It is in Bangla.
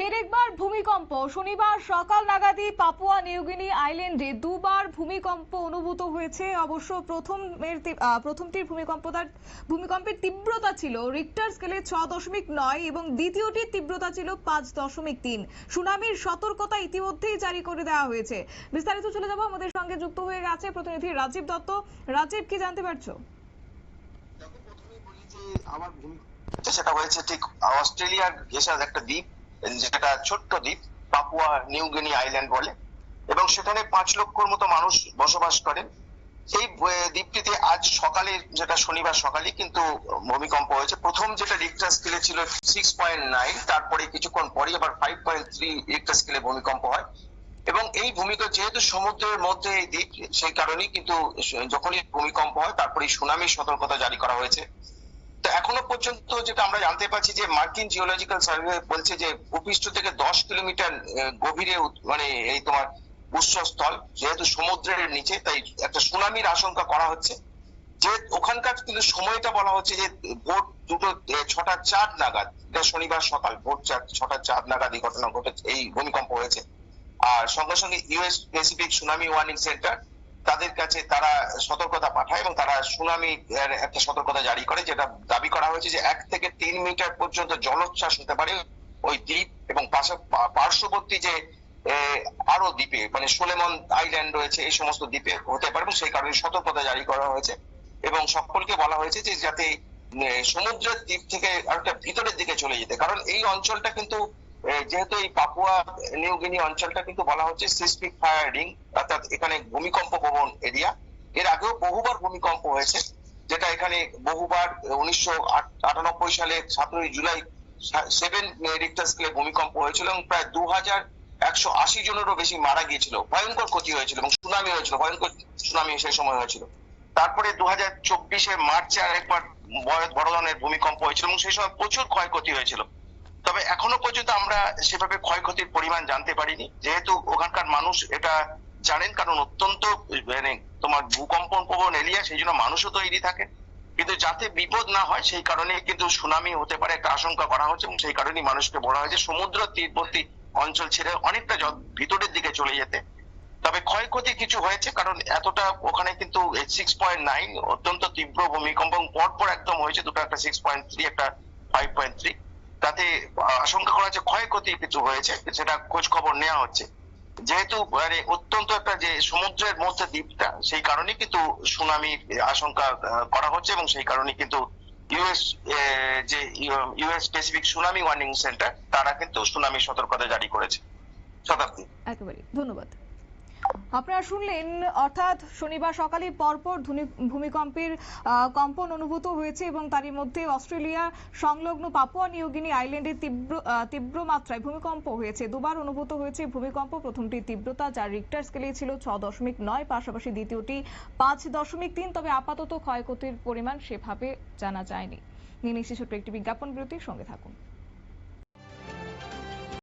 ফের একবার ভূমিকম্প। শনিবার সকাল নাগাদই পাপুয়া নিউগিনি আইল্যান্ডে দুবার ভূমিকম্প অনুভূত হয়েছে। অবশ্য প্রথমটির ভূমিকম্পের তীব্রতা ছিল রিক্টার স্কেলে 6.9 এবং দ্বিতীয়টির তীব্রতা ছিল 5.3। সুনামির সতর্কতা ইতিমধ্যেই জারি করে দেওয়া হয়েছে। বিস্তারিত চলে যাব, আমাদের সঙ্গে যুক্ত হয়ে গেছে প্রতিনিধি রাজীব দত্ত। রাজীব, কি জানতে পারছো? সেটা হয়েছে ঠিক অস্ট্রেলিয়ার ঘেঁষার একটা দ্বীপ, যেটা ছোট্ট দ্বীপ, পাপুয়া নিউগিনি আইল্যান্ড বলে, এবং সেখানে 5 লক্ষর মতো মানুষ বসবাস করেন। সেই দ্বীপটিতে আজ সকালে, যেটা শনিবার সকালে কিন্তু ভূমিকম্প হয়েছে। প্রথম যেটা রিক্টার স্কেলে ছিল 6.9, তারপরে কিছুক্ষণ পরে আবার 5.3 রিক্টার স্কেলে ভূমিকম্প হয়। এবং এই ভূমিকম্প যেহেতু সমুদ্রের মধ্যে এই দ্বীপ, সেই কারণেই কিন্তু যখনই ভূমিকম্প হয় তারপরে সুনামির সতর্কতা জারি করা হয়েছে। তো এখনো পর্যন্ত যেটা আমরা জানতে পারছি যে মার্কিন জিওলজিক্যাল সার্ভে বলছে যে ভূপৃষ্ঠ থেকে 10 কিলোমিটার গভীরে মানে এই তোমার উৎসস্থল, যেহেতু সমুদ্রের নিচে, তাই একটা সুনামির আশঙ্কা করা হচ্ছে। যে ওখানকার কিন্তু সময়টা বলা হচ্ছে যে ভোর 6:04 নাগাদ, শনিবার সকাল ভোর 6:04 নাগাদ এই ঘটনা ঘটেছে, এই ভূমিকম্প হয়েছে। আর সঙ্গে সঙ্গে US Pacific tsunami warning centre, তাদের কাছে তারা সতর্কতা পাঠায় এবং তারা সুনামি একটা সতর্কতা জারি করে, যেটা দাবি করা হয়েছে যে 1 থেকে 3 মিটার পর্যন্ত জলোচ্ছ্বাস হতে পারে ওই দ্বীপ এবং পার্শ্ববর্তী যে আরো দ্বীপে, মানে সোলেমন আইল্যান্ড রয়েছে, এই সমস্ত দ্বীপে হতে পারে, এবং সেই কারণে সতর্কতা জারি করা হয়েছে। এবং সকলকে বলা হয়েছে যে যাতে সমুদ্রের দ্বীপ থেকে আরেকটা ভিতরের দিকে চলে যেতে, কারণ এই অঞ্চলটা কিন্তু যেহেতু এই পাপুয়া নিউগিনি অঞ্চলটা কিন্তু বলা হচ্ছে সিসমিক ফায়ার রিং, অর্থাৎ এখানে ভূমিকম্প প্রবণ এরিয়া। এর আগেও বহুবার ভূমিকম্প হয়েছে, যেটা এখানে বহুবার 1998 সালে 17 জুলাই 7 রিক্টার স্কেলে ভূমিকম্প হয়েছিল এবং প্রায় 2180 জনেরও বেশি মারা গিয়েছিল। ভয়ঙ্কর ক্ষতি হয়েছিল এবং সুনামি হয়েছিল, ভয়ঙ্কর সুনামি সেই সময় হয়েছিল। তারপরে 2024 মার্চে আরেকবার বড় ধরনের ভূমিকম্প হয়েছিল এবং সেই সময় প্রচুর ক্ষয়ক্ষতি হয়েছিল। তবে এখনো পর্যন্ত আমরা সেভাবে ক্ষয়ক্ষতির পরিমাণ জানতে পারিনি, যেহেতু ওখানকার মানুষ এটা জানেন, কারণ অত্যন্ত মানে তোমার ভূকম্পন প্রবণ এরিয়া, সেই জন্য মানুষও তৈরি থাকে। কিন্তু যাতে বিপদ না হয় সেই কারণে কিন্তু সুনামি হতে পারে একটা আশঙ্কা করা হচ্ছে, এবং সেই কারণেই মানুষকে বলা হয়েছে সমুদ্র তীরবর্তী অঞ্চল ছেড়ে অনেকটা ভিতরের দিকে চলে যেতে। তবে ক্ষয়ক্ষতি কিছু হয়েছে, কারণ এতটা ওখানে কিন্তু 6.9 অত্যন্ত তীব্র ভূমিকম্প পরপর একদম হয়েছে, দুটো, একটা 6.3, একটা 5.3। তাতে আশঙ্কা করা হচ্ছে ক্ষয়ক্ষতি কিছু হয়েছে, সেটা খোঁজ খবর নেওয়া হচ্ছে। যেহেতু মানে অত্যন্ত একটা যে সমুদ্রের মধ্যে দ্বীপটা, সেই কারণে কিন্তু সুনামি আশঙ্কা করা হচ্ছে, এবং সেই কারণে কিন্তু US Pacific tsunami warning centre, তারা কিন্তু সুনামি সতর্কতা জারি করেছে। শতাব্দী, একেবারে ধন্যবাদ। আপনারা শুনলেন, অর্থাৎ শনিবার সকালে পরপর ভূমিকম্পের কম্পন অনুভূত হয়েছে এবং তারই মধ্যে অস্ট্রেলিয়া সংলগ্ন পাপুয়া নিউগিনি আইল্যান্ডে তীব্র মাত্রায় ভূমিকম্প হয়েছে। দুবার অনুভূত হয়েছে ভূমিকম্প। প্রথমটির তীব্রতা, যার রিক্টার স্কেলে ছিল 6.9, পাশাপাশি দ্বিতীয়টি 5.3। তবে আপাতত ক্ষয়ক্ষতির পরিমাণ সেভাবে জানা যায়নি। নিয়ে নিচ্ছি ছোট্ট একটি বিজ্ঞাপন বিরতির সঙ্গে থাকুন।